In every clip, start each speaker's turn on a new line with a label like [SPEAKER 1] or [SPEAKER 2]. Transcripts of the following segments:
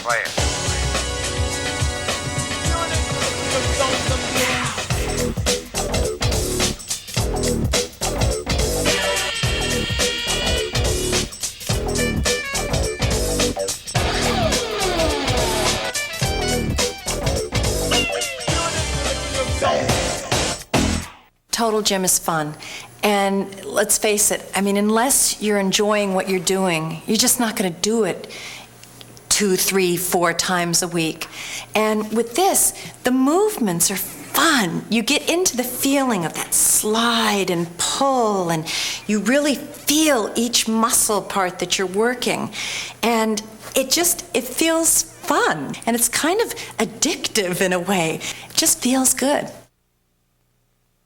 [SPEAKER 1] Play it.
[SPEAKER 2] Total gym is fun. And let's face it, I mean, unless you're enjoying what you're doing, you're just not going to do it 2, 3, 4 times a week. And with this, the movements are fun. You get into the feeling of that slide and pull, and you really feel each muscle part that you're working. And it feels fun. And it's kind of addictive in a way. It just feels good.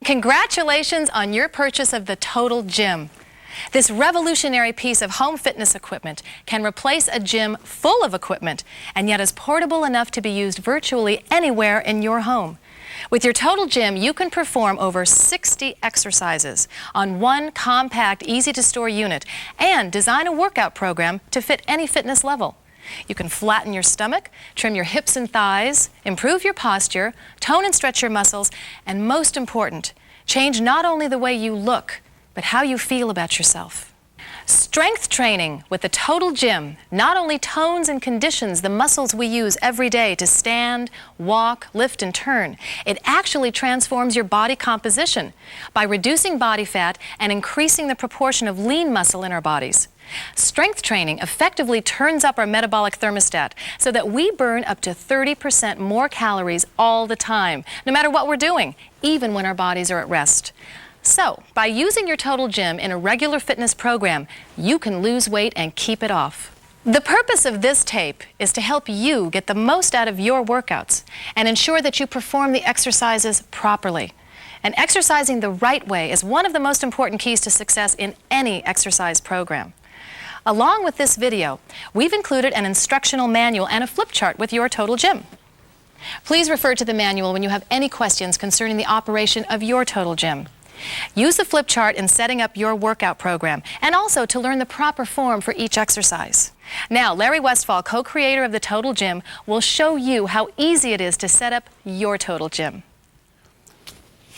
[SPEAKER 3] Congratulations on your purchase of the Total Gym. This revolutionary piece of home fitness equipment can replace a gym full of equipment and yet is portable enough to be used virtually anywhere in your home. With your Total Gym, you can perform over 60 exercises on one compact, easy-to-store unit and design a workout program to fit any fitness level. You can flatten your stomach, trim your hips and thighs, improve your posture, tone and stretch your muscles, and most important, change not only the way you look, but how you feel about yourself. Strength training with the Total Gym not only tones and conditions the muscles we use every day to stand, walk, lift, and turn, it actually transforms your body composition by reducing body fat and increasing the proportion of lean muscle in our bodies. Strength training effectively turns up our metabolic thermostat so that we burn up to 30% more calories all the time, no matter what we're doing, even when our bodies are at rest. So, by using your Total Gym in a regular fitness program, you can lose weight and keep it off. The purpose of this tape is to help you get the most out of your workouts and ensure that you perform the exercises properly. And exercising the right way is one of the most important keys to success in any exercise program. Along with this video, we've included an instructional manual and a flip chart with your Total Gym. Please refer to the manual when you have any questions concerning the operation of your Total Gym. Use the flip chart in setting up your workout program and also to learn the proper form for each exercise. Now, Larry Westphal, co-creator of the Total Gym, will show you how easy it is to set up your Total Gym.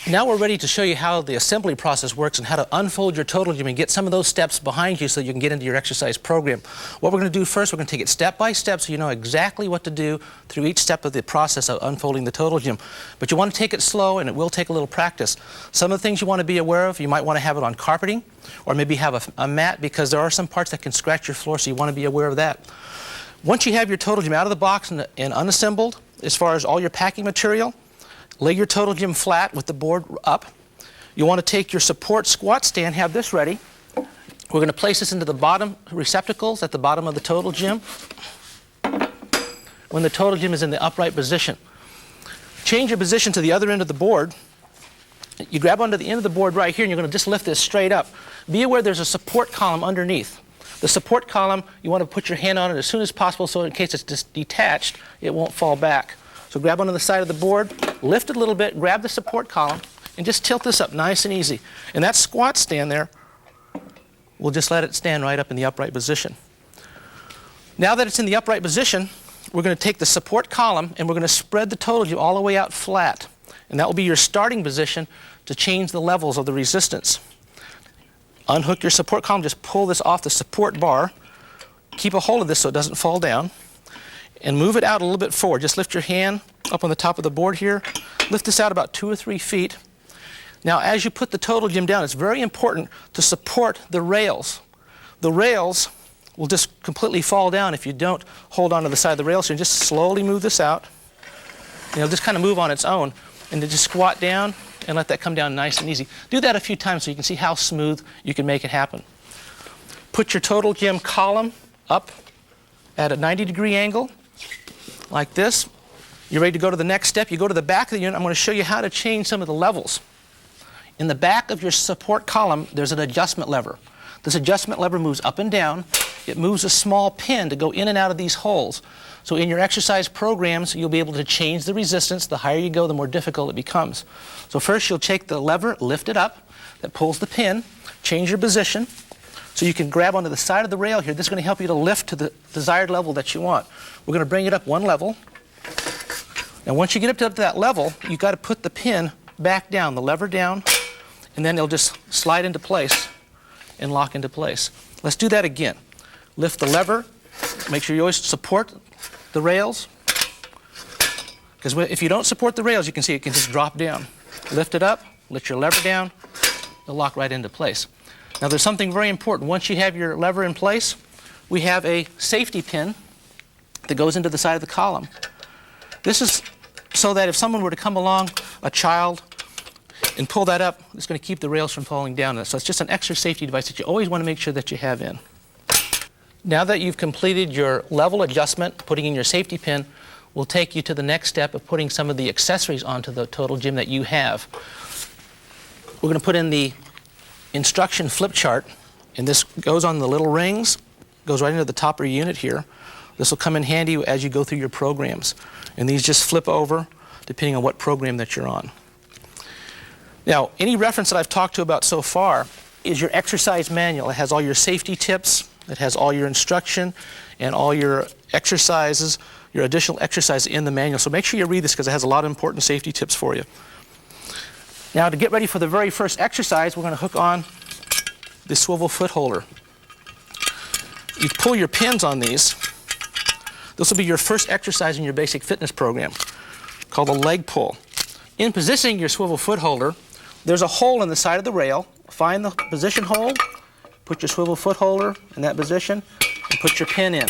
[SPEAKER 4] Now we're ready to show you how the assembly process works and how to unfold your Total Gym and get some of those steps behind you so you can get into your exercise program. What we're going to do first, we're going to take it step by step so you know exactly what to do through each step of the process of unfolding the Total Gym. But you want to take it slow, and it will take a little practice. Some of the things you want to be aware of, you might want to have it on carpeting or maybe have a mat, because there are some parts that can scratch your floor, so you want to be aware of that. Once you have your Total Gym out of the box and unassembled, as far as all your packing material, lay your Total Gym flat with the board up. You want to take your support squat stand, have this ready. We're going to place this into the bottom receptacles at the bottom of the Total Gym when the Total Gym is in the upright position. Change your position to the other end of the board. You grab onto the end of the board right here, and you're going to just lift this straight up. Be aware there's a support column underneath. The support column, you want to put your hand on it as soon as possible so in case it's just detached, it won't fall back. So grab onto the side of the board, lift it a little bit, grab the support column, and just tilt this up nice and easy. And that squat stand there, we'll just let it stand right up in the upright position. Now that it's in the upright position, we're going to take the support column and we're going to spread the Total Gym all the way out flat. And that will be your starting position to change the levels of the resistance. Unhook your support column, just pull this off the support bar. Keep a hold of this so it doesn't fall down. And move it out a little bit forward. Just lift your hand up on the top of the board here. Lift this out about 2 or 3 feet. Now, as you put the Total Gym down, it's very important to support the rails. The rails will just completely fall down if you don't hold on to the side of the rails. So you just slowly move this out. It'll just kind of move on its own. And then just squat down and let that come down nice and easy. Do that a few times so you can see how smooth you can make it happen. Put your Total Gym column up at a 90-degree angle, like this. You're ready to go to the next step. You go to the back of the unit. I'm going to show you how to change some of the levels. In the back of your support column, there's an adjustment lever. This adjustment lever moves up and down. It moves a small pin to go in and out of these holes. So in your exercise programs, you'll be able to change the resistance. The higher you go, the more difficult it becomes. So first, you'll take the lever, lift it up. That pulls the pin. Change your position. So you can grab onto the side of the rail here. This is going to help you to lift to the desired level that you want. We're going to bring it up one level. And once you get up to that level, you've got to put the pin back down, the lever down, and then it'll just slide into place and lock into place. Let's do that again. Lift the lever. Make sure you always support the rails. Because if you don't support the rails, you can see it can just drop down. Lift it up, lift your lever down, it'll lock right into place. Now there's something very important. Once you have your lever in place, we have a safety pin that goes into the side of the column. This is so that if someone were to come along, a child, and pull that up, it's going to keep the rails from falling down. So it's just an extra safety device that you always want to make sure that you have in. Now that you've completed your level adjustment, putting in your safety pin, will take you to the next step of putting some of the accessories onto the total gym that you have. We're going to put in the instruction flip chart, and this goes on the little rings, goes right into the top of your unit here. This will come in handy as you go through your programs. And these just flip over depending on what program that you're on. Now, any reference that I've talked to about so far is your exercise manual. It has all your safety tips, it has all your instruction, and all your exercises, your additional exercises in the manual. So make sure you read this because it has a lot of important safety tips for you. Now, to get ready for the very first exercise, we're going to hook on the swivel foot holder. You pull your pins on these. This will be your first exercise in your basic fitness program, called a leg pull. In positioning your swivel foot holder, there's a hole in the side of the rail. Find the position hole, put your swivel foot holder in that position, and put your pin in.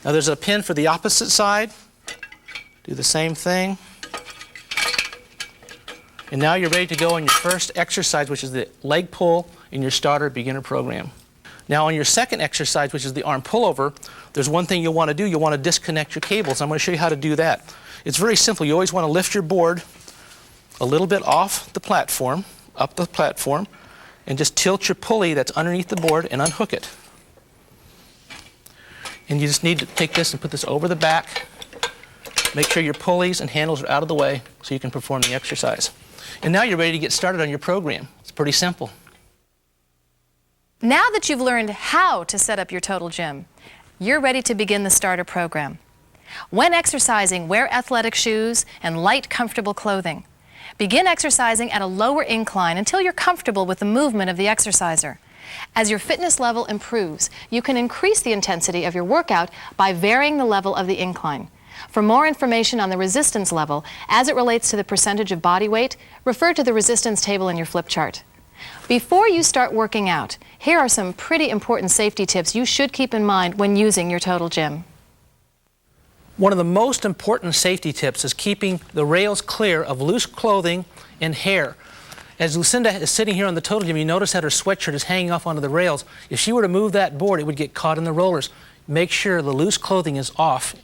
[SPEAKER 4] Now there's a pin for the opposite side. Do the same thing. And now you're ready to go on your first exercise, which is the leg pull in your starter beginner program. Now on your second exercise, which is the arm pullover, there's one thing you'll want to do. You'll want to disconnect your cables. I'm going to show you how to do that. It's very simple. You always want to lift your board a little bit off the platform, up the platform, and just tilt your pulley that's underneath the board and unhook it. And you just need to take this and put this over the back. Make sure your pulleys and handles are out of the way so you can perform the exercise. And now you're ready to get started on your program. It's pretty simple.
[SPEAKER 3] Now that you've learned how to set up your total gym, you're ready to begin the starter program. When exercising, wear athletic shoes and light, comfortable clothing. Begin exercising at a lower incline until you're comfortable with the movement of the exerciser. As your fitness level improves, you can increase the intensity of your workout by varying the level of the incline. For more information on the resistance level as it relates to the percentage of body weight, refer to the resistance table in your flip chart. Before you start working out, here are some pretty important safety tips you should keep in mind when using your total gym.
[SPEAKER 4] One of the most important safety tips is keeping the rails clear of loose clothing and hair. As Lucinda is sitting here on the total gym, you notice that her sweatshirt is hanging off onto the rails. If she were to move that board, it would get caught in the rollers. Make sure the loose clothing is off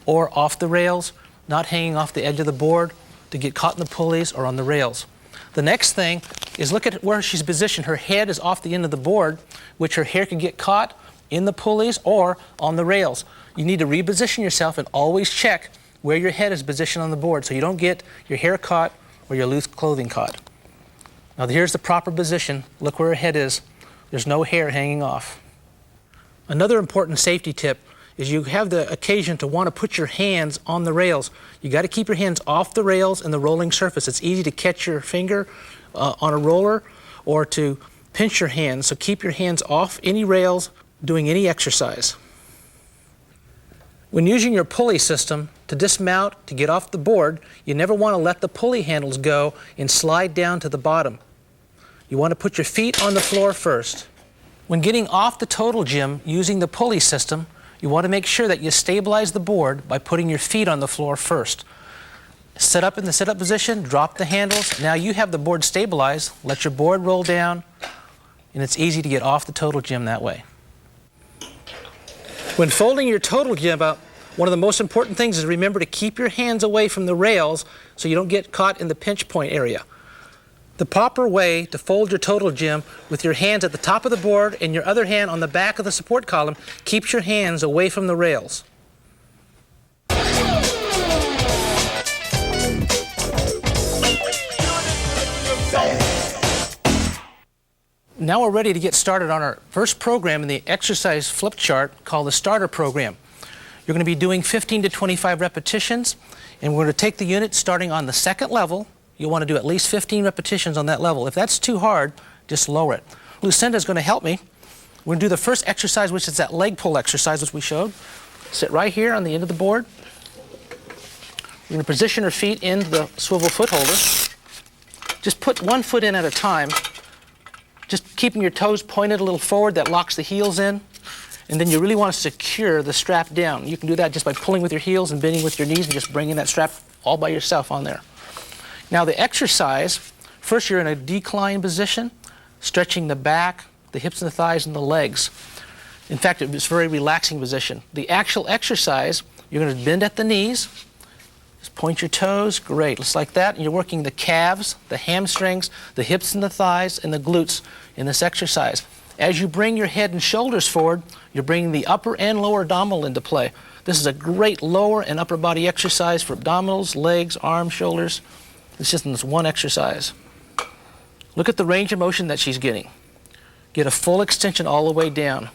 [SPEAKER 4] or off the rails, not hanging off the edge of the board to get caught in the pulleys or on the rails. The next thing is look at where she's positioned. Her head is off the end of the board, which her hair can get caught in the pulleys or on the rails. You need to reposition yourself and always check where your head is positioned on the board so you don't get your hair caught or your loose clothing caught. Now here's the proper position. Look where her head is. There's no hair hanging off. Another important safety tip is you have the occasion to want to put your hands on the rails. You got to keep your hands off the rails and the rolling surface. It's easy to catch your finger on a roller or to pinch your hands, so keep your hands off any rails doing any exercise. When using your pulley system to dismount, to get off the board, you never want to let the pulley handles go and slide down to the bottom. You want to put your feet on the floor first. When getting off the total gym using the pulley system, you want to make sure that you stabilize the board by putting your feet on the floor first. Sit up in the sit-up position, drop the handles. Now you have the board stabilized. Let your board roll down, and it's easy to get off the total gym that way. When folding your total gym up, one of the most important things is remember to keep your hands away from the rails so you don't get caught in the pinch point area. The proper way to fold your total gym with your hands at the top of the board and your other hand on the back of the support column keeps your hands away from the rails. Now we're ready to get started on our first program in the exercise flip chart called the starter program. You're going to be doing 15 to 25 repetitions, and we're going to take the unit starting on the second level. You'll want to do at least 15 repetitions on that level. If that's too hard, just lower it. Lucinda is going to help me. We're going to do the first exercise, which is that leg pull exercise which we showed. Sit right here on the end of the board. We're going to position her feet in the swivel foot holder. Just put one foot in at a time. Just keeping your toes pointed a little forward, that locks the heels in. And then you really want to secure the strap down. You can do that just by pulling with your heels and bending with your knees and just bringing that strap all by yourself on there. Now the exercise, first you're in a decline position, stretching the back, the hips and the thighs and the legs. In fact, it's a very relaxing position. The actual exercise, you're going to bend at the knees, just point your toes, great, just like that. And you're working the calves, the hamstrings, the hips and the thighs, and the glutes in this exercise. As you bring your head and shoulders forward, you're bringing the upper and lower abdominal into play. This is a great lower and upper body exercise for abdominals, legs, arms, shoulders. It's just in this one exercise. Look at the range of motion that she's getting. Get a full extension all the way down.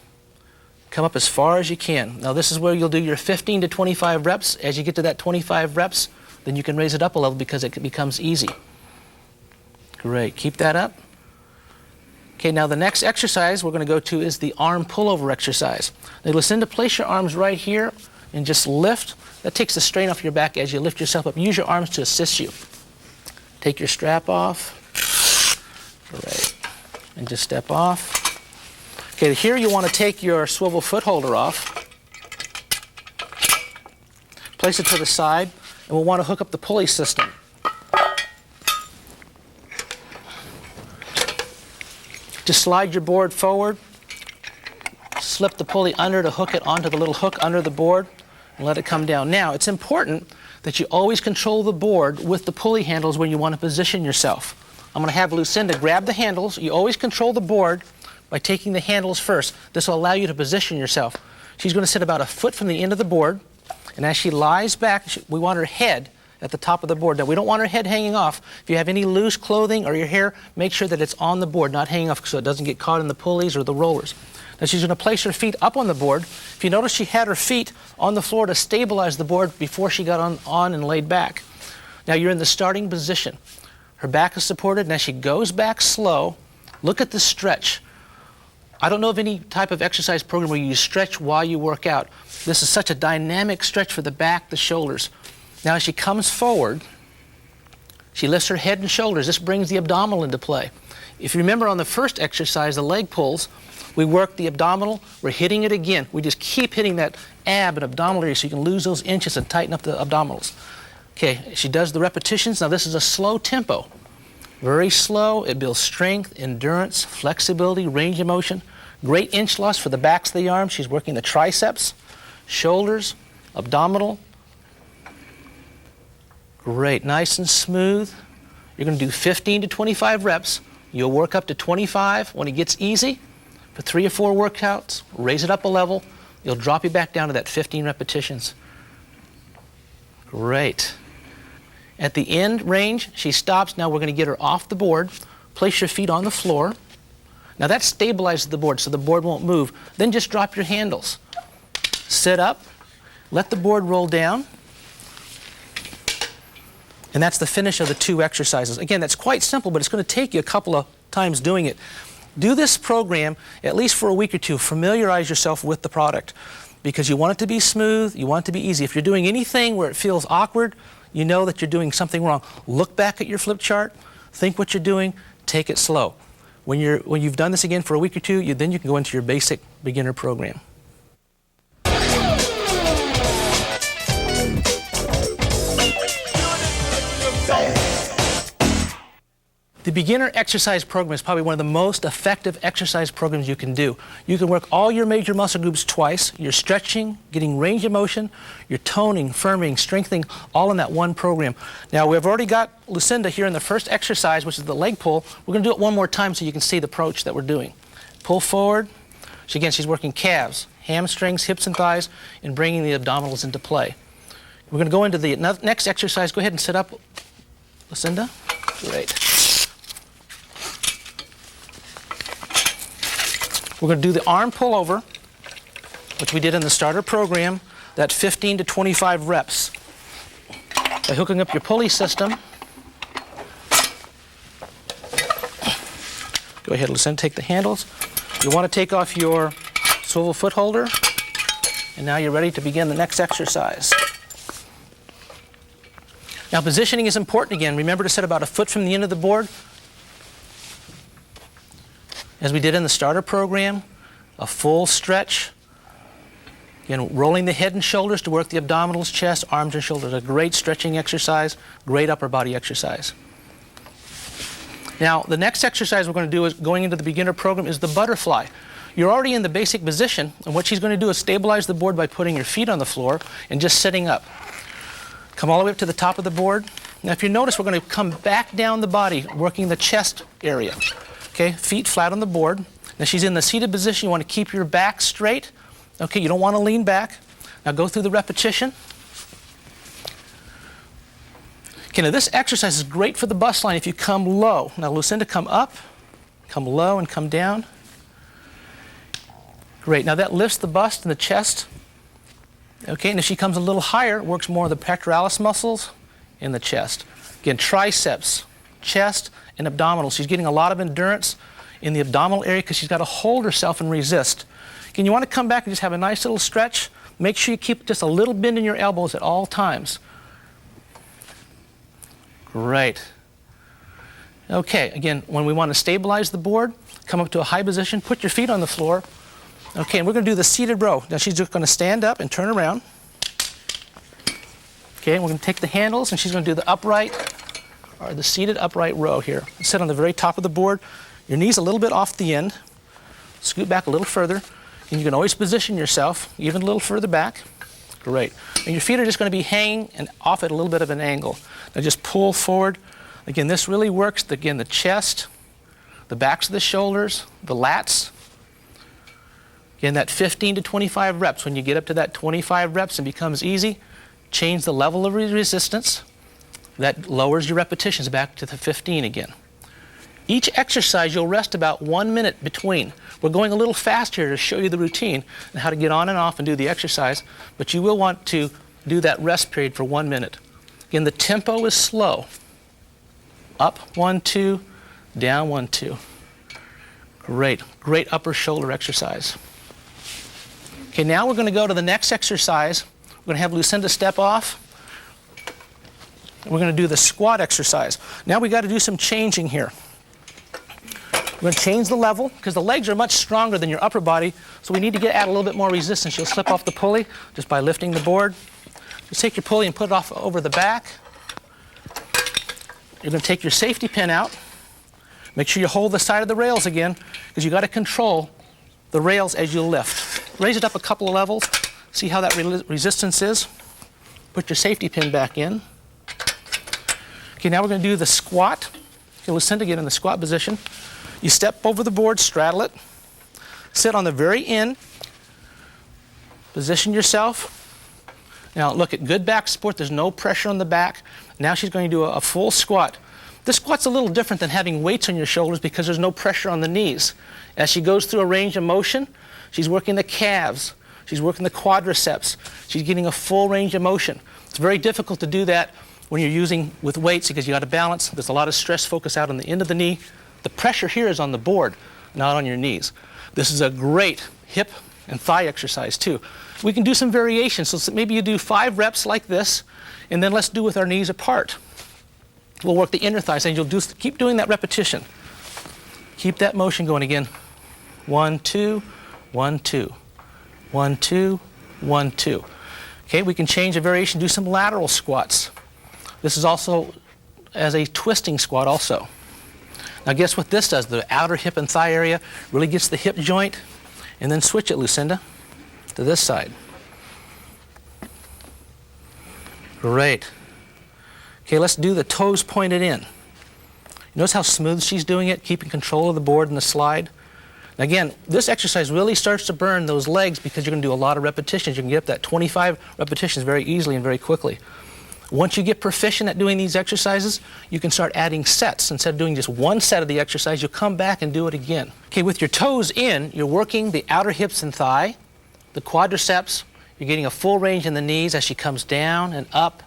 [SPEAKER 4] Come up as far as you can. Now this is where you'll do your 15 to 25 reps. As you get to that 25 reps, then you can raise it up a level because it becomes easy. Great, keep that up. Okay, now the next exercise we're going to go to is the arm pullover exercise. Now Lucinda, place your arms right here and just lift. That takes the strain off your back as you lift yourself up. Use your arms to assist you. Take your strap off. Great. And just step off. Okay, here you want to take your swivel foot holder off. Place it to the side, and we'll want to hook up the pulley system. Just slide your board forward, slip the pulley under to hook it onto the little hook under the board, and let it come down. Now, it's important that you always control the board with the pulley handles when you want to position yourself. I'm going to have Lucinda grab the handles. You always control the board by taking the handles first. This will allow you to position yourself. She's going to sit about a foot from the end of the board, and as she lies back, we want her head at the top of the board. Now, we don't want her head hanging off. If you have any loose clothing or your hair, make sure that it's on the board, not hanging off so it doesn't get caught in the pulleys or the rollers. Now, she's going to place her feet up on the board. If you notice, she had her feet on the floor to stabilize the board before she got on and laid back. Now, you're in the starting position. Her back is supported, and as she goes back slow, look at the stretch. I don't know of any type of exercise program where you stretch while you work out. This is such a dynamic stretch for the back, the shoulders. Now as she comes forward, she lifts her head and shoulders. This brings the abdominal into play. If you remember on the first exercise, the leg pulls, we work the abdominal, we're hitting it again. We just keep hitting that ab and abdominal area so you can lose those inches and tighten up the abdominals. Okay, she does the repetitions. Now this is a slow tempo. Very slow. It builds strength, endurance, flexibility, range of motion. Great inch loss for the backs of the arms. She's working the triceps, shoulders, abdominal. Great, nice and smooth. You're going to do 15 to 25 reps. You'll work up to 25. When it gets easy, for 3 or 4 workouts, raise it up a level. You'll drop you back down to that 15 repetitions. Great. At the end range, she stops. Now we're going to get her off the board. Place your feet on the floor. Now that stabilizes the board so the board won't move. Then just drop your handles. Sit up. Let the board roll down. And that's the finish of the 2 exercises. Again, that's quite simple, but it's going to take you a couple of times doing it. Do this program at least for a week or 2. Familiarize yourself with the product because you want it to be smooth. You want it to be easy. If you're doing anything where it feels awkward, you know that you're doing something wrong. Look back at your flip chart, think what you're doing, take it slow. When you've done this again for a week or 2, then you can go into your basic beginner program. The beginner exercise program is probably one of the most effective exercise programs you can do. You can work all your major muscle groups twice. You're stretching, getting range of motion, you're toning, firming, strengthening, all in that one program. Now, we've already got Lucinda here in the first exercise, which is the leg pull. We're going to do it one more time so you can see the approach that we're doing. Pull forward. Again, she's working calves, hamstrings, hips and thighs, and bringing the abdominals into play. We're going to go into the next exercise. Go ahead and sit up, Lucinda. Great. We're going to do the arm pullover, which we did in the starter program, that 15 to 25 reps. By hooking up your pulley system, go ahead, Lucinda, take the handles. You want to take off your swivel foot holder, and now you're ready to begin the next exercise. Now, positioning is important again. Remember to set about a foot from the end of the board. As we did in the starter program, a full stretch. Again, rolling the head and shoulders to work the abdominals, chest, arms, and shoulders. A great stretching exercise, great upper body exercise. Now, the next exercise we're going to do is going into the beginner program is the butterfly. You're already in the basic position, and what she's going to do is stabilize the board by putting your feet on the floor and just sitting up. Come all the way up to the top of the board. Now, if you notice, we're going to come back down the body, working the chest area. Okay, feet flat on the board. Now, she's in the seated position. You want to keep your back straight. Okay, you don't want to lean back. Now, go through the repetition. Okay, now this exercise is great for the bust line if you come low. Now, Lucinda, come up, come low, and come down. Great. Now, that lifts the bust and the chest. Okay, and if she comes a little higher, it works more of the pectoralis muscles in the chest. Again, triceps, chest, and abdominals. She's getting a lot of endurance in the abdominal area because she's got to hold herself and resist. Again, you want to come back and just have a nice little stretch. Make sure you keep just a little bend in your elbows at all times. Great. Okay, again, when we want to stabilize the board, come up to a high position, put your feet on the floor. Okay, and we're going to do the seated row. Now she's just going to stand up and turn around. Okay, and we're going to take the handles, and she's going to do the upright, or the seated upright row here. Sit on the very top of the board. Your knees a little bit off the end. Scoot back a little further. And you can always position yourself even a little further back. Great. And your feet are just going to be hanging and off at a little bit of an angle. Now just pull forward. Again, this really works. Again, the chest, the backs of the shoulders, the lats. Again, that 15 to 25 reps. When you get up to that 25 reps and becomes easy, change the level of resistance. That lowers your repetitions back to the 15 again. Each exercise, you'll rest about 1 minute between. We're going a little fast here to show you the routine and how to get on and off and do the exercise, but you will want to do that rest period for 1 minute. Again, the tempo is slow. Up, 1, 2, down, 1, 2. Great, great upper shoulder exercise. Okay, now we're going to go to the next exercise. We're going to have Lucinda step off. We're going to do the squat exercise. Now we got to do some changing here. We're going to change the level because the legs are much stronger than your upper body, so we need to add a little bit more resistance. You'll slip off the pulley just by lifting the board. Just take your pulley and put it off over the back. You're going to take your safety pin out. Make sure you hold the side of the rails again because you got to control the rails as you lift. Raise it up a couple of levels. See how that resistance is. Put your safety pin back in. Okay, now we're going to do the squat. Okay, Lucinda, get in the squat position. You step over the board, straddle it, sit on the very end, position yourself. Now look, at good back support, there's no pressure on the back. Now she's going to do a full squat. This squat's a little different than having weights on your shoulders because there's no pressure on the knees. As she goes through a range of motion, she's working the calves, she's working the quadriceps, she's getting a full range of motion. It's very difficult to do that when you're using with weights because you got to balance. There's a lot of stress focus out on the end of the knee. The pressure here is on the board, not on your knees. This is a great hip and thigh exercise too. We can do some variations. So maybe you do 5 reps like this, and then let's do with our knees apart. We'll work the inner thighs, and you'll keep doing that repetition. Keep that motion going again. 1, 2, 1, 2, 1, 2, 1, 2. Okay, we can change a variation, do some lateral squats. This is also as a twisting squat also. Now guess what this does? The outer hip and thigh area really gets the hip joint, and then switch it, Lucinda, to this side. Great. Okay, let's do the toes pointed in. Notice how smooth she's doing it, keeping control of the board and the slide. Now again, this exercise really starts to burn those legs because you're going to do a lot of repetitions. You can get up that 25 repetitions very easily and very quickly. Once you get proficient at doing these exercises, you can start adding sets. Instead of doing just one set of the exercise, you'll come back and do it again. Okay, with your toes in, you're working the outer hips and thigh, the quadriceps. You're getting a full range in the knees as she comes down and up,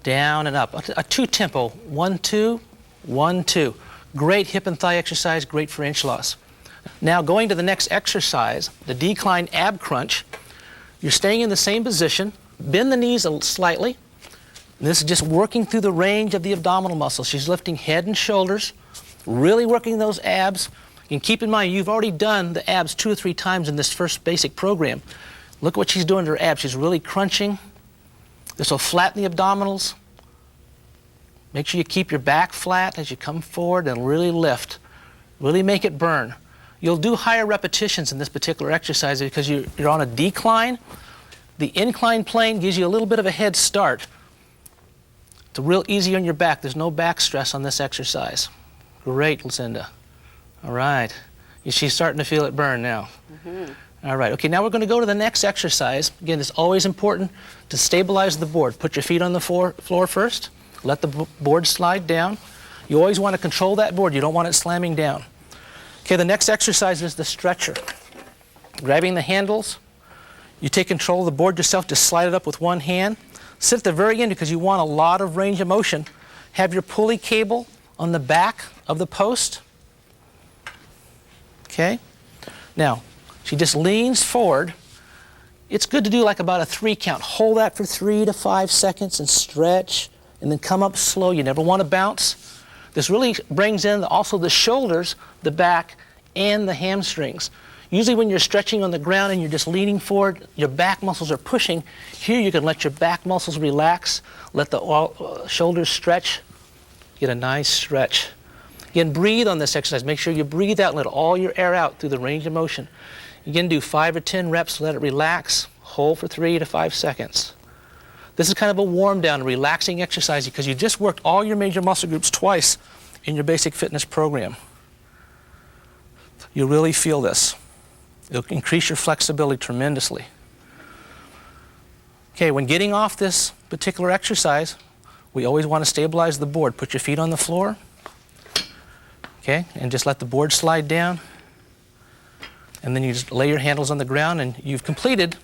[SPEAKER 4] down and up. A two-tempo, 1, 2, 1, 2. Great hip and thigh exercise, great for inch loss. Now going to the next exercise, the decline ab crunch. You're staying in the same position, bend the knees slightly. This is just working through the range of the abdominal muscles. She's lifting head and shoulders, really working those abs. And keep in mind, you've already done the abs 2 or 3 times in this first basic program. Look what she's doing to her abs. She's really crunching. This will flatten the abdominals. Make sure you keep your back flat as you come forward and really lift. Really make it burn. You'll do higher repetitions in this particular exercise because you're on a decline. The incline plane gives you a little bit of a head start. It's real easy on your back. There's no back stress on this exercise. Great, Lucinda. All right. She's starting to feel it burn now. All right. Okay, now we're going to go to the next exercise. Again, it's always important to stabilize the board. Put your feet on the floor first. Let the board slide down. You always want to control that board. You don't want it slamming down. Okay, the next exercise is the stretcher. Grabbing the handles. You take control of the board yourself. Just slide it up with one hand. Sit at the very end because you want a lot of range of motion. Have your pulley cable on the back of the post. Okay? Now, she just leans forward. It's good to do like about a 3 count. Hold that for 3 to 5 seconds and stretch, and then come up slow. You never want to bounce. This really brings in also the shoulders, the back, and the hamstrings. Usually when you're stretching on the ground and you're just leaning forward, your back muscles are pushing. Here you can let your back muscles relax, let the shoulders stretch, get a nice stretch. Again, breathe on this exercise. Make sure you breathe out and let all your air out through the range of motion. Again, do 5 or 10 reps, let it relax, hold for 3 to 5 seconds. This is kind of a warm down, relaxing exercise because you just worked all your major muscle groups twice in your basic fitness program. You'll really feel this. It'll increase your flexibility tremendously. Okay, when getting off this particular exercise, we always want to stabilize the board. Put your feet on the floor, okay, and just let the board slide down. And then you just lay your handles on the ground and you've completed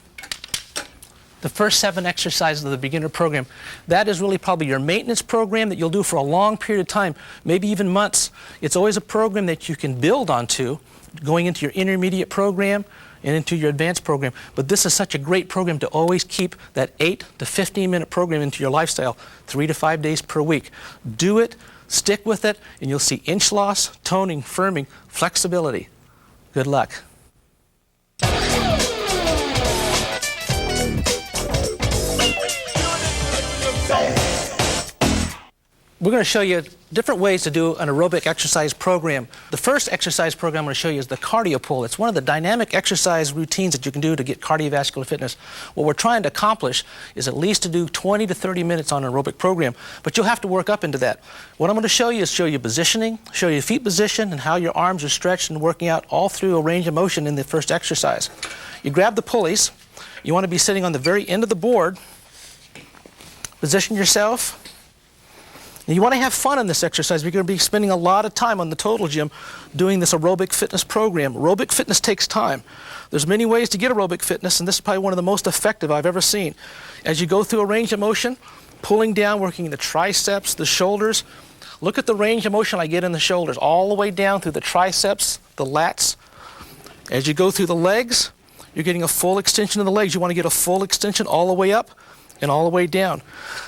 [SPEAKER 4] the first 7 exercises of the beginner program. That is really probably your maintenance program that you'll do for a long period of time, maybe even months. It's always a program that you can build onto going into your intermediate program and into your advanced program. But this is such a great program to always keep that 8 to 15-minute program into your lifestyle 3 to 5 days per week. Do it, stick with it, and you'll see inch loss, toning, firming, flexibility. Good luck. We're going to show you different ways to do an aerobic exercise program. The first exercise program I'm going to show you is the cardio pull. It's one of the dynamic exercise routines that you can do to get cardiovascular fitness. What we're trying to accomplish is at least to do 20 to 30 minutes on an aerobic program, but you'll have to work up into that. What I'm going to show you is show you positioning, show you feet position, and how your arms are stretched and working out all through a range of motion in the first exercise. You grab the pulleys. You want to be sitting on the very end of the board. Position yourself. Now you want to have fun in this exercise. We're going to be spending a lot of time on the Total Gym doing this aerobic fitness program. Aerobic fitness takes time. There's many ways to get aerobic fitness, and this is probably one of the most effective I've ever seen. As you go through a range of motion, pulling down, working the triceps, the shoulders. Look at the range of motion I get in the shoulders, all the way down through the triceps, the lats. As you go through the legs, you're getting a full extension of the legs. You want to get a full extension all the way up and all the way down.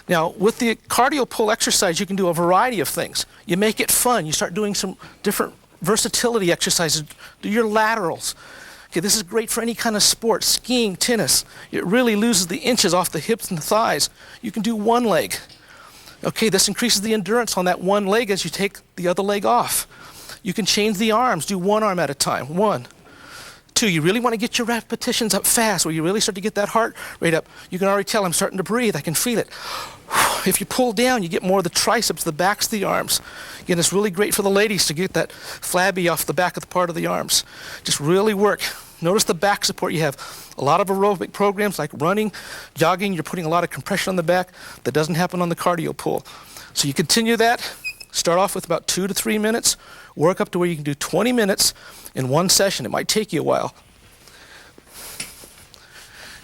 [SPEAKER 4] Now, with the cardio pull exercise, you can do a variety of things. You make it fun. You start doing some different versatility exercises. Do your laterals. Okay, this is great for any kind of sport, skiing, tennis. It really loses the inches off the hips and the thighs. You can do one leg. Okay, this increases the endurance on that one leg as you take the other leg off. You can change the arms. Do one arm at a time. 1, 2, you really want to get your repetitions up fast where you really start to get that heart rate up. You can already tell I'm starting to breathe. I can feel it. If you pull down, you get more of the triceps, the backs of the arms. Again, it's really great for the ladies to get that flabby off the back of the part of the arms. Just really work Notice the back support you have. A lot of aerobic programs like running, jogging, you're putting a lot of compression on the back. That doesn't happen on the cardio pull. So you continue that, start off with about 2 to 3 minutes, work up to where you can do 20 minutes in one session. It might take you a while.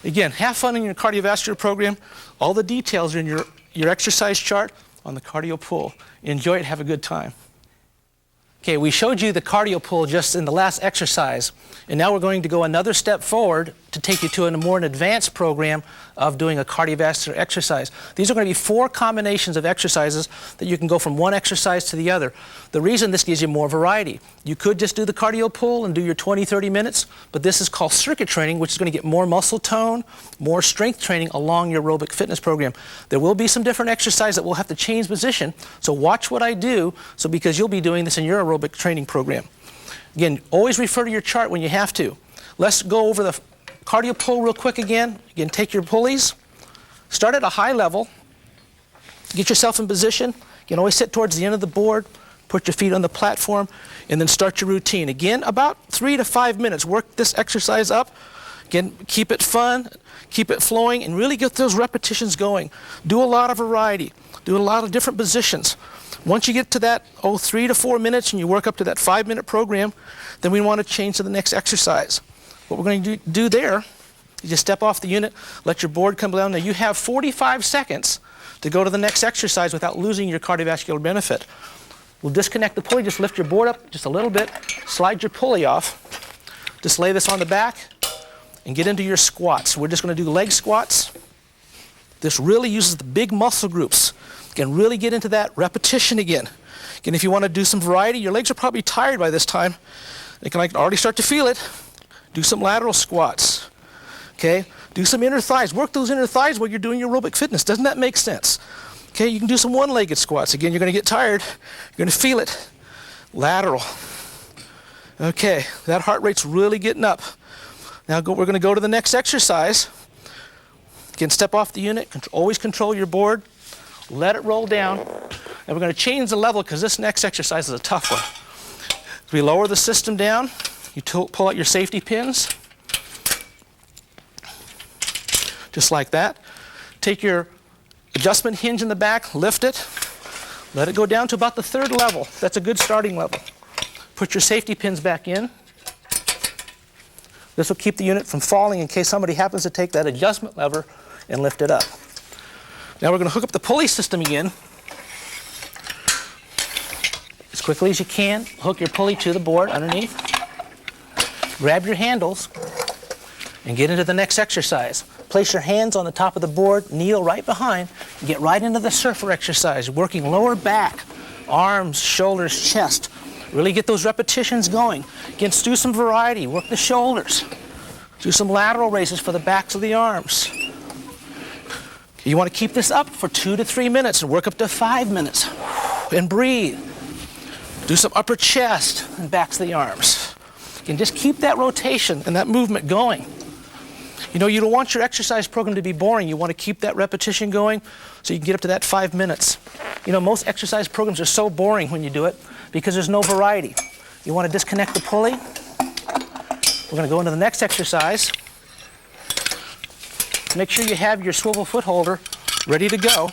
[SPEAKER 4] Again, have fun in your cardiovascular program. All the details are in your exercise chart on the cardio pull. Enjoy it, have a good time. Okay, we showed you the cardio pull just in the last exercise, and now we're going to go another step forward to take you to a more advanced program of doing a cardiovascular exercise. These are going to be 4 combinations of exercises that you can go from one exercise to the other. The reason this gives you more variety. You could just do the cardio pull and do your 20, 30 minutes, but this is called circuit training, which is going to get more muscle tone, more strength training along your aerobic fitness program. There will be some different exercises that will have to change position, so watch what I do, because you'll be doing this in your aerobic training program. Again, always refer to your chart when you have to. Let's go over the cardio pull real quick again. Again, take your pulleys, start at a high level, get yourself in position. You can always sit towards the end of the board, put your feet on the platform, and then start your routine. Again, about 3 to 5 minutes. Work this exercise up. Again, keep it fun, keep it flowing, and really get those repetitions going. Do a lot of variety. Do a lot of different positions. Once you get to that 3 to 4 minutes and you work up to that 5-minute program, then we want to change to the next exercise. What we're going to do there, you just step off the unit, let your board come down. Now you have 45 seconds to go to the next exercise without losing your cardiovascular benefit. We'll disconnect the pulley, just lift your board up just a little bit, slide your pulley off, just lay this on the back, and get into your squats. We're just going to do leg squats. This really uses the big muscle groups. Again, really get into that repetition again. Again, if you want to do some variety, your legs are probably tired by this time. I can already start to feel it. Do some lateral squats. Okay? Do some inner thighs. Work those inner thighs while you're doing your aerobic fitness. Doesn't that make sense? Okay, you can do some one-legged squats. Again, you're going to get tired. You're going to feel it. Lateral. Okay, that heart rate's really getting up. Now we're going to go to the next exercise. Again, step off the unit. Always control your board. Let it roll down. And we're going to change the level because this next exercise is a tough one. We lower the system down. You pull out your safety pins. Just like that. Take your adjustment hinge in the back, lift it. Let it go down to about the 3rd level. That's a good starting level. Put your safety pins back in. This will keep the unit from falling in case somebody happens to take that adjustment lever and lift it up. Now we're going to hook up the pulley system again. As quickly as you can, hook your pulley to the board underneath. Grab your handles and get into the next exercise. Place your hands on the top of the board, kneel right behind, and get right into the surfer exercise, working lower back, arms, shoulders, chest. Really get those repetitions going. Again, do some variety, work the shoulders. Do some lateral raises for the backs of the arms. You want to keep this up for 2 to 3 minutes and work up to 5 minutes. And breathe. Do some upper chest and backs of the arms. And just keep that rotation and that movement going. You know, you don't want your exercise program to be boring. You want to keep that repetition going so you can get up to that 5 minutes. You know, most exercise programs are so boring when you do it because there's no variety. You want to disconnect the pulley. We're going to go into the next exercise. Make sure you have your swivel foot holder ready to go.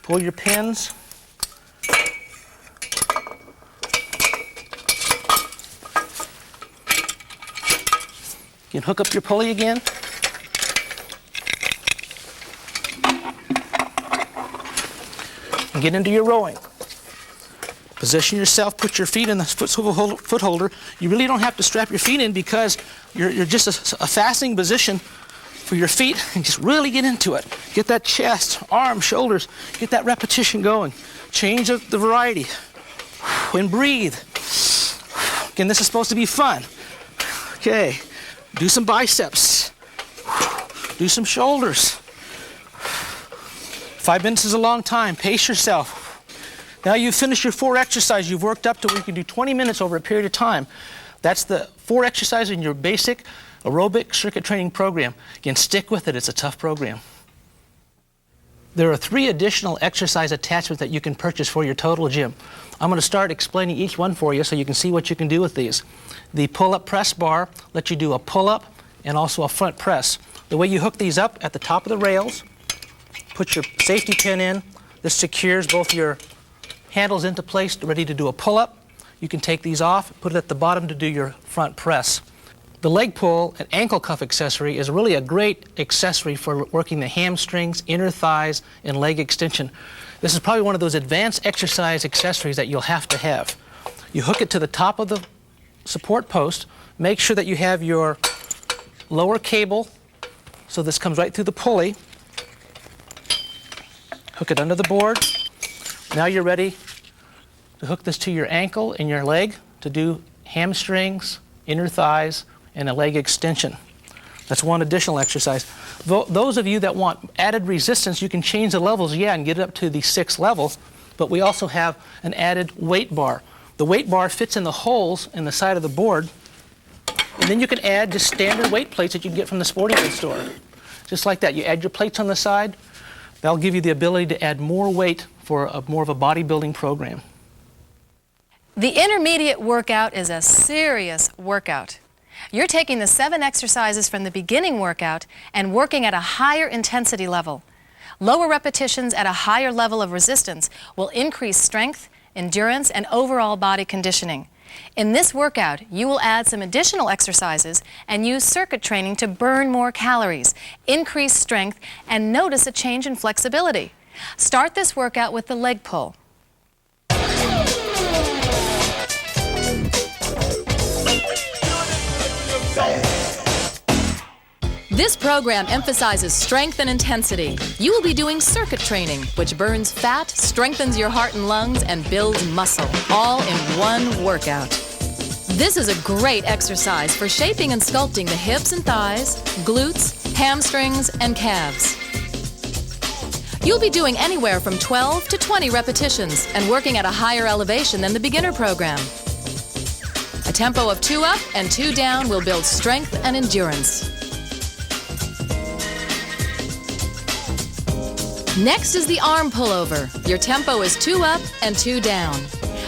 [SPEAKER 4] Pull your pins. You can hook up your pulley again. And get into your rowing. Position yourself, put your feet in the foot holder. You really don't have to strap your feet in because you're just a fastening position for your feet, and just really get into it. Get that chest, arms, shoulders, get that repetition going. Change the variety. And breathe. Again, this is supposed to be fun. Okay, do some biceps. Do some shoulders. 5 minutes is a long time. Pace yourself. Now you've finished your 4 exercises. You've worked up to where you can do 20 minutes over a period of time. That's the 4 exercises in your basic aerobic circuit training program. Again, stick with it. It's a tough program. There are 3 additional exercise attachments that you can purchase for your total gym. I'm going to start explaining each one for you so you can see what you can do with these. The pull-up press bar lets you do a pull-up and also a front press. The way you hook these up at the top of the rails, put your safety pin in. This secures both your handles into place, ready to do a pull-up. You can take these off, put it at the bottom to do your front press. The leg pull and ankle cuff accessory is really a great accessory for working the hamstrings, inner thighs, and leg extension. This is probably one of those advanced exercise accessories that you'll have to have. You hook it to the top of the support post. Make sure that you have your lower cable, so this comes right through the pulley. Hook it under the board. Now you're ready to hook this to your ankle and your leg to do hamstrings, inner thighs, and a leg extension. That's one additional exercise. Those of you that want added resistance, you can change the levels, and get it up to the 6th level, but we also have an added weight bar. The weight bar fits in the holes in the side of the board, and then you can add just standard weight plates that you can get from the sporting goods store. Just like that. You add your plates on the side. That'll give you the ability to add more weight for more of a bodybuilding program.
[SPEAKER 3] The intermediate workout is a serious workout. You're taking the 7 exercises from the beginning workout and working at a higher intensity level. Lower repetitions at a higher level of resistance will increase strength, endurance, and overall body conditioning. In this workout, you will add some additional exercises and use circuit training to burn more calories, increase strength, and notice a change in flexibility. Start this workout with the leg pull. This program emphasizes strength and intensity. You will be doing circuit training, which burns fat, strengthens your heart and lungs, and builds muscle, all in one workout. This is a great exercise for shaping and sculpting the hips and thighs, glutes, hamstrings, and calves. You'll be doing anywhere from 12 to 20 repetitions and working at a higher elevation than the beginner program. A tempo of 2 up and 2 down will build strength and endurance. Next is the arm pullover. Your tempo is 2 up and 2 down.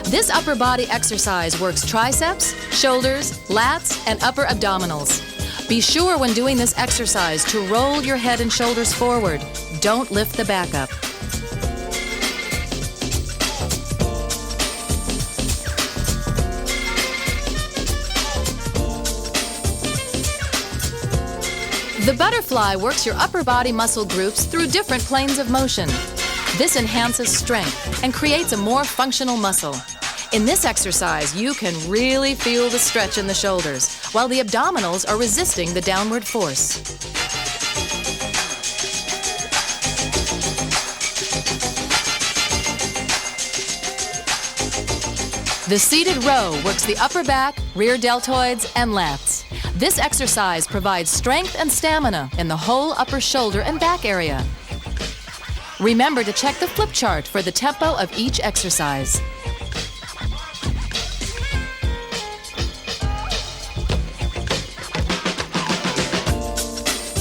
[SPEAKER 3] This upper body exercise works triceps, shoulders, lats, and upper abdominals. Be sure when doing this exercise to roll your head and shoulders forward. Don't lift the back up. The butterfly works your upper body muscle groups through different planes of motion. This enhances strength and creates a more functional muscle. In this exercise, you can really feel the stretch in the shoulders, while the abdominals are resisting the downward force. The seated row works the upper back, rear deltoids, and lats. This exercise provides strength and stamina in the whole upper shoulder and back area. Remember to check the flip chart for the tempo of each exercise.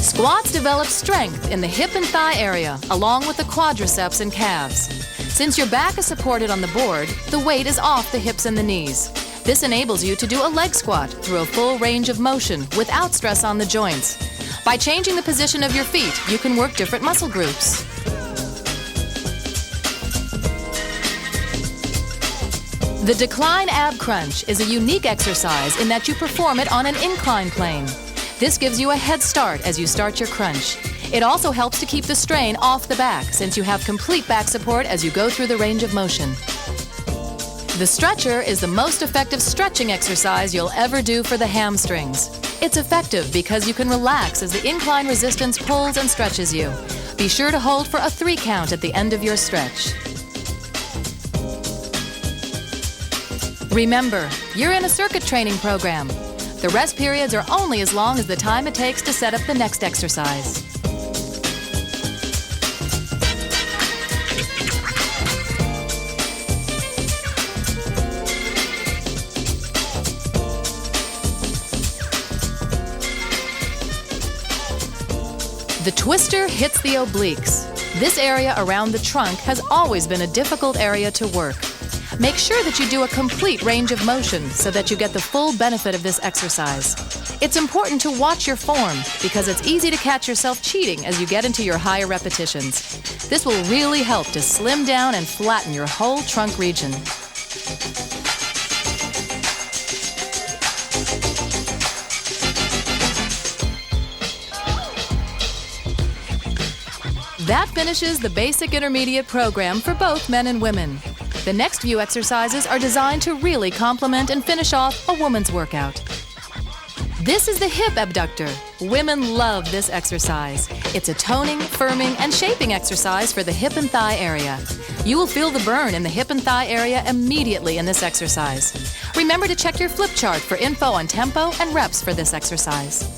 [SPEAKER 3] Squats develop strength in the hip and thigh area, along with the quadriceps and calves. Since your back is supported on the board, the weight is off the hips and the knees. This enables you to do a leg squat through a full range of motion without stress on the joints. By changing the position of your feet, you can work different muscle groups. The decline ab crunch is a unique exercise in that you perform it on an incline plane. This gives you a head start as you start your crunch. It also helps to keep the strain off the back since you have complete back support as you go through the range of motion. The stretcher is the most effective stretching exercise you'll ever do for the hamstrings. It's effective because you can relax as the incline resistance pulls and stretches you. Be sure to hold for a 3 count at the end of your stretch. Remember, you're in a circuit training program. The rest periods are only as long as the time it takes to set up the next exercise. The twister hits the obliques. This area around the trunk has always been a difficult area to work. Make sure that you do a complete range of motion so that you get the full benefit of this exercise. It's important to watch your form because it's easy to catch yourself cheating as you get into your higher repetitions. This will really help to slim down and flatten your whole trunk region. That finishes the basic intermediate program for both men and women. The next few exercises are designed to really complement and finish off a woman's workout. This is the hip abductor. Women love this exercise. It's a toning, firming, and shaping exercise for the hip and thigh area. You will feel the burn in the hip and thigh area immediately in this exercise. Remember to check your flip chart for info on tempo and reps for this exercise.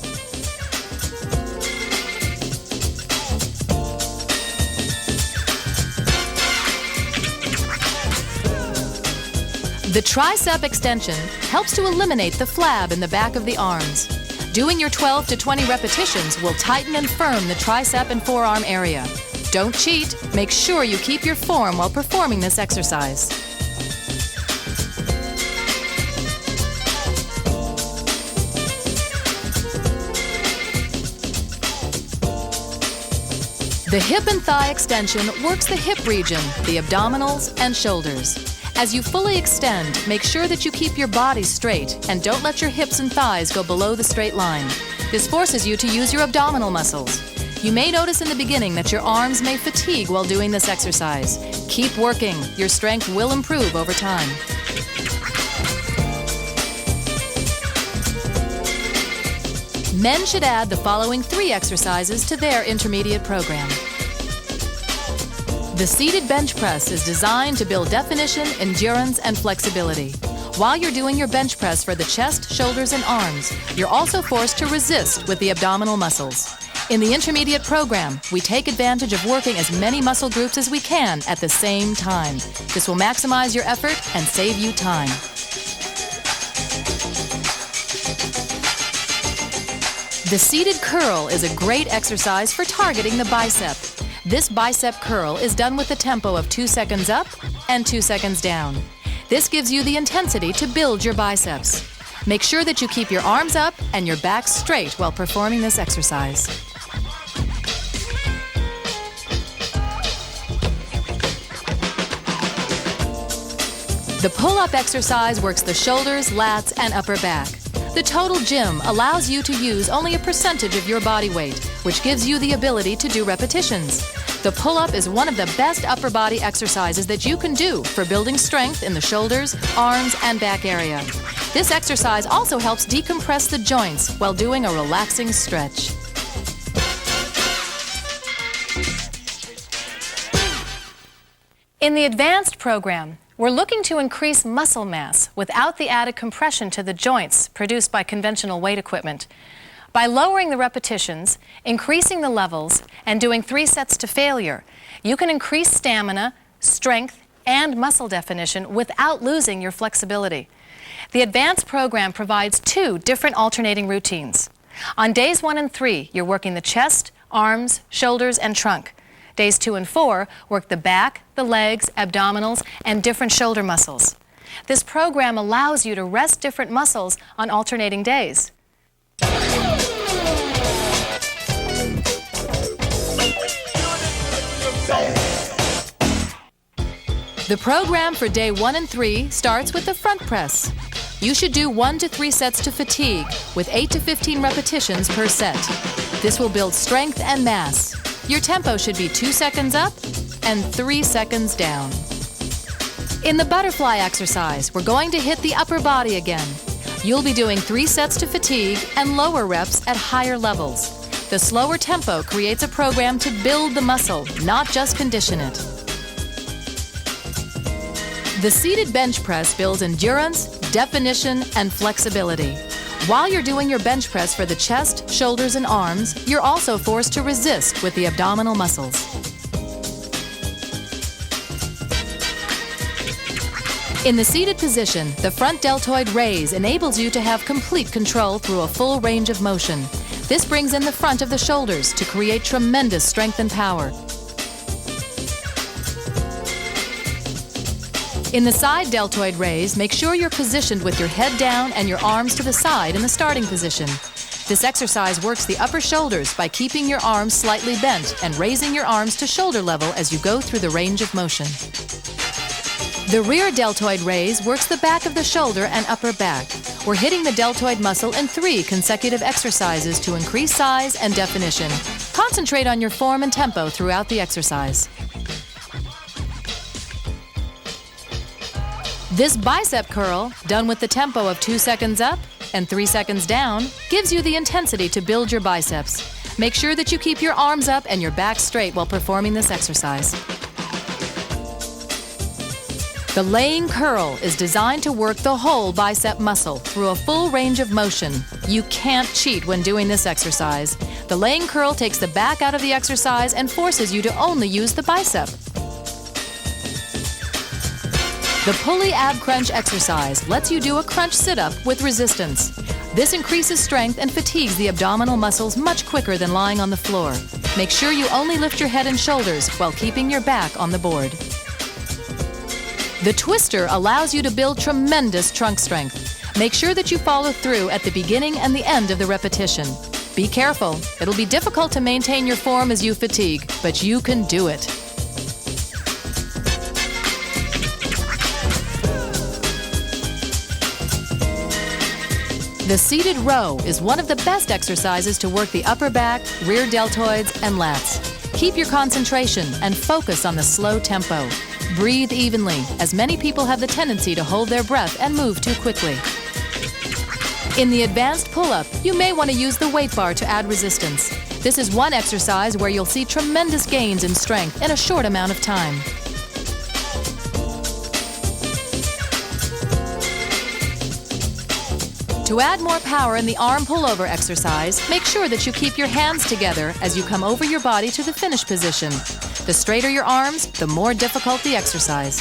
[SPEAKER 3] The tricep extension helps to eliminate the flab in the back of the arms. Doing your 12 to 20 repetitions will tighten and firm the tricep and forearm area. Don't cheat. Make sure you keep your form while performing this exercise. The hip and thigh extension works the hip region, the abdominals, and shoulders. As you fully extend, make sure that you keep your body straight and don't let your hips and thighs go below the straight line. This forces you to use your abdominal muscles. You may notice in the beginning that your arms may fatigue while doing this exercise. Keep working. Your strength will improve over time. Men should add the following 3 exercises to their intermediate program. The seated bench press is designed to build definition, endurance, and flexibility. While you're doing your bench press for the chest, shoulders, and arms, you're also forced to resist with the abdominal muscles. In the intermediate program, we take advantage of working as many muscle groups as we can at the same time. This will maximize your effort and save you time. The seated curl is a great exercise for targeting the bicep. This bicep curl is done with a tempo of 2 seconds up and 2 seconds down. This gives you the intensity to build your biceps. Make sure that you keep your arms up and your back straight while performing this exercise. The pull-up exercise works the shoulders, lats, and upper back. The total gym allows you to use only a percentage of your body weight, which gives you the ability to do repetitions. The pull-up is one of the best upper body exercises that you can do for building strength in the shoulders, arms, and back area. This exercise also helps decompress the joints while doing a relaxing stretch. In the advanced program, we're looking to increase muscle mass without the added compression to the joints produced by conventional weight equipment. By lowering the repetitions, increasing the levels, and doing 3 sets to failure, you can increase stamina, strength, and muscle definition without losing your flexibility. The advanced program provides 2 different alternating routines. On days 1 and 3, you're working the chest, arms, shoulders, and trunk. Days 2 and 4 work the back, the legs, abdominals, and different shoulder muscles. This program allows you to rest different muscles on alternating days. The program for day 1 and 3 starts with the front press. You should do 1 to 3 sets to fatigue with 8 to 15 repetitions per set. This will build strength and mass. Your tempo should be 2 seconds up and 3 seconds down. In the butterfly exercise, we're going to hit the upper body again. You'll be doing 3 sets to fatigue and lower reps at higher levels. The slower tempo creates a program to build the muscle, not just condition it. The seated bench press builds endurance, definition, and flexibility. While you're doing your bench press for the chest, shoulders, and arms, you're also forced to resist with the abdominal muscles. In the seated position, the front deltoid raise enables you to have complete control through a full range of motion. This brings in the front of the shoulders to create tremendous strength and power. In the side deltoid raise, make sure you're positioned with your head down and your arms to the side in the starting position. This exercise works the upper shoulders by keeping your arms slightly bent and raising your arms to shoulder level as you go through the range of motion. The rear deltoid raise works the back of the shoulder and upper back. We're hitting the deltoid muscle in 3 consecutive exercises to increase size and definition. Concentrate on your form and tempo throughout the exercise. This bicep curl, done with the tempo of 2 seconds up and 3 seconds down, gives you the intensity to build your biceps. Make sure that you keep your arms up and your back straight while performing this exercise. The laying curl is designed to work the whole bicep muscle through a full range of motion. You can't cheat when doing this exercise. The laying curl takes the back out of the exercise and forces you to only use the bicep. The pulley ab crunch exercise lets you do a crunch sit-up with resistance. This increases strength and fatigues the abdominal muscles much quicker than lying on the floor. Make sure you only lift your head and shoulders while keeping your back on the board. The twister allows you to build tremendous trunk strength. Make sure that you follow through at the beginning and the end of the repetition. Be careful. It'll be difficult to maintain your form as you fatigue, but you can do it. The seated row is one of the best exercises to work the upper back, rear deltoids, and lats. Keep your concentration and focus on the slow tempo. Breathe evenly, as many people have the tendency to hold their breath and move too quickly. In the advanced pull-up, you may want to use the weight bar to add resistance. This is one exercise where you'll see tremendous gains in strength in a short amount of time. To add more power in the arm pullover exercise, make sure that you keep your hands together as you come over your body to the finish position. The straighter your arms, the more difficult the exercise.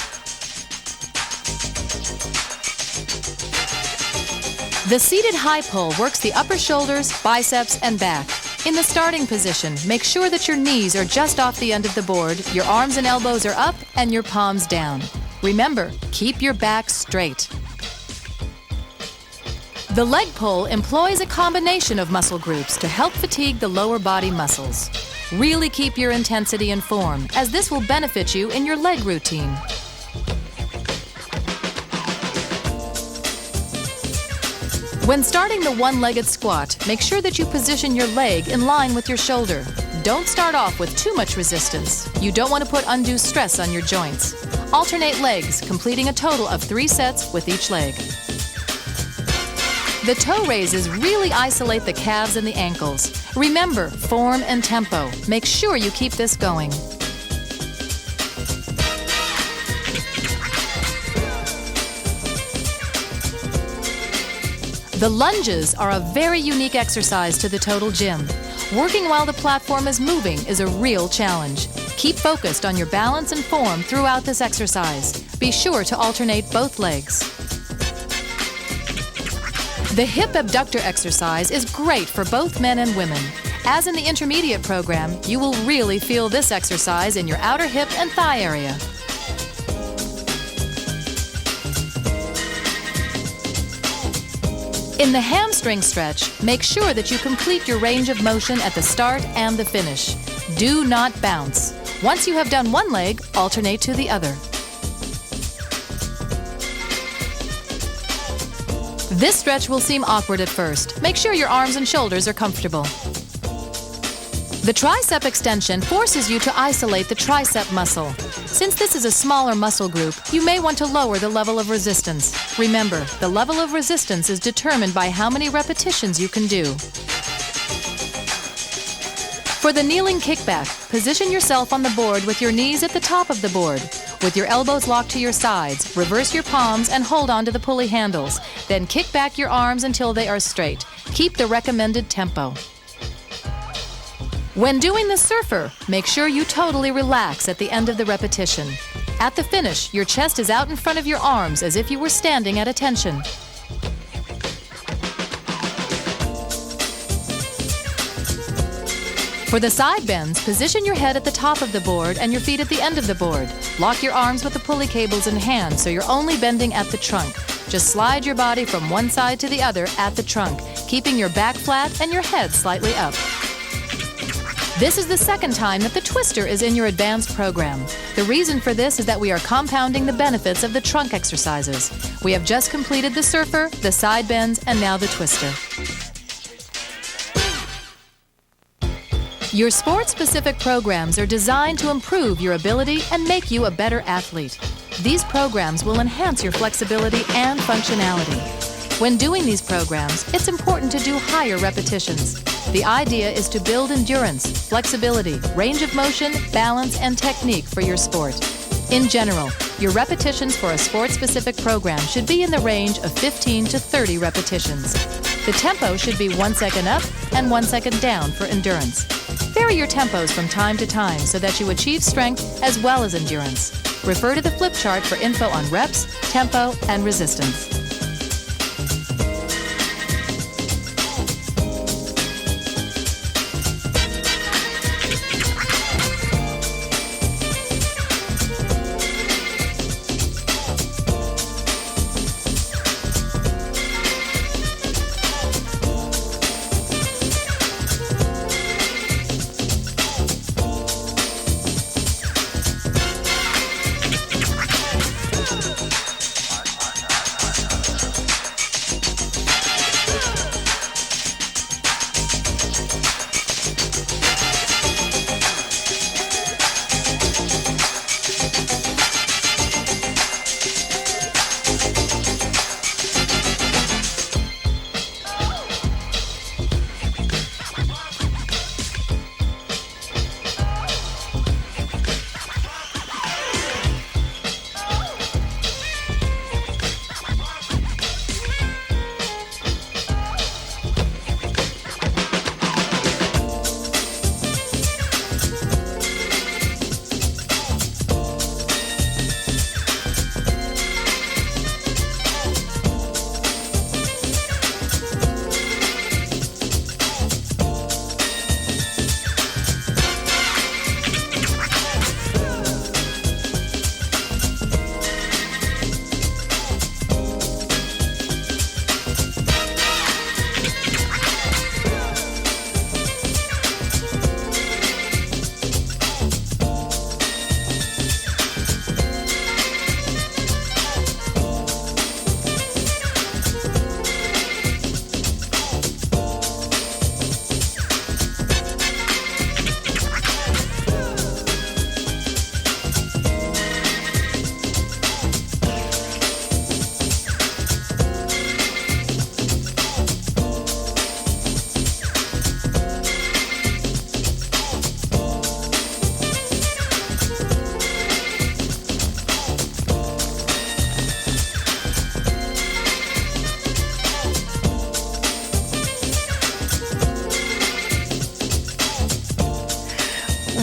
[SPEAKER 3] The seated high pull works the upper shoulders, biceps, and back. In the starting position, make sure that your knees are just off the end of the board, your arms and elbows are up, and your palms down. Remember, keep your back straight. The leg pull employs a combination of muscle groups to help fatigue the lower body muscles. Really keep your intensity and form, as this will benefit you in your leg routine. When starting the one-legged squat, make sure that you position your leg in line with your shoulder. Don't start off with too much resistance. You don't want to put undue stress on your joints. Alternate legs, completing a total of 3 sets with each leg. The toe raises really isolate the calves and the ankles. Remember, form and tempo. Make sure you keep this going. The lunges are a very unique exercise to the total gym. Working while the platform is moving is a real challenge. Keep focused on your balance and form throughout this exercise. Be sure to alternate both legs. The hip abductor exercise is great for both men and women. As in the intermediate program, you will really feel this exercise in your outer hip and thigh area. In the hamstring stretch, make sure that you complete your range of motion at the start and the finish. Do not bounce. Once you have done one leg, alternate to the other. This stretch will seem awkward at first. Make sure your arms and shoulders are comfortable. The tricep extension forces you to isolate the tricep muscle. Since this is a smaller muscle group, you may want to lower the level of resistance. Remember, the level of resistance is determined by how many repetitions you can do. For the kneeling kickback, position yourself on the board with your knees at the top of the board. With your elbows locked to your sides, reverse your palms and hold on to the pulley handles. Then kick back your arms until they are straight. Keep the recommended tempo. When doing the surfer, make sure you totally relax at the end of the repetition. At the finish, your chest is out in front of your arms as if you were standing at attention. For the side bends, position your head at the top of the board and your feet at the end of the board. Lock your arms with the pulley cables in hand so you're only bending at the trunk. Just slide your body from one side to the other at the trunk, keeping your back flat and your head slightly up. This is the second time that the twister is in your advanced program. The reason for this is that we are compounding the benefits of the trunk exercises. We have just completed the surfer, the side bends, and now the twister. Your sport-specific programs are designed to improve your ability and make you a better athlete. These programs will enhance your flexibility and functionality. When doing these programs, it's important to do higher repetitions. The idea is to build endurance, flexibility, range of motion, balance, and technique for your sport. In general, your repetitions for a sport-specific program should be in the range of 15 to 30 repetitions. The tempo should be 1 second up and 1 second down for endurance. Vary your tempos from time to time so that you achieve strength as well as endurance. Refer to the flip chart for info on reps, tempo, and resistance.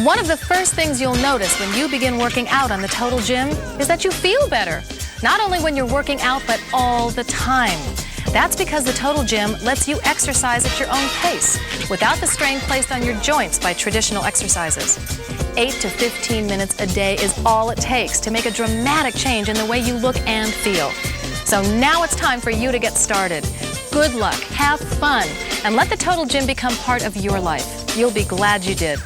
[SPEAKER 3] One of the first things you'll notice when you begin working out on the Total Gym is that you feel better. Not only when you're working out, but all the time. That's because the Total Gym lets you exercise at your own pace without the strain placed on your joints by traditional exercises. 8 to 15 minutes a day is all it takes to make a dramatic change in the way you look and feel. So now it's time for you to get started. Good luck, have fun, and let the Total Gym become part of your life. You'll be glad you did.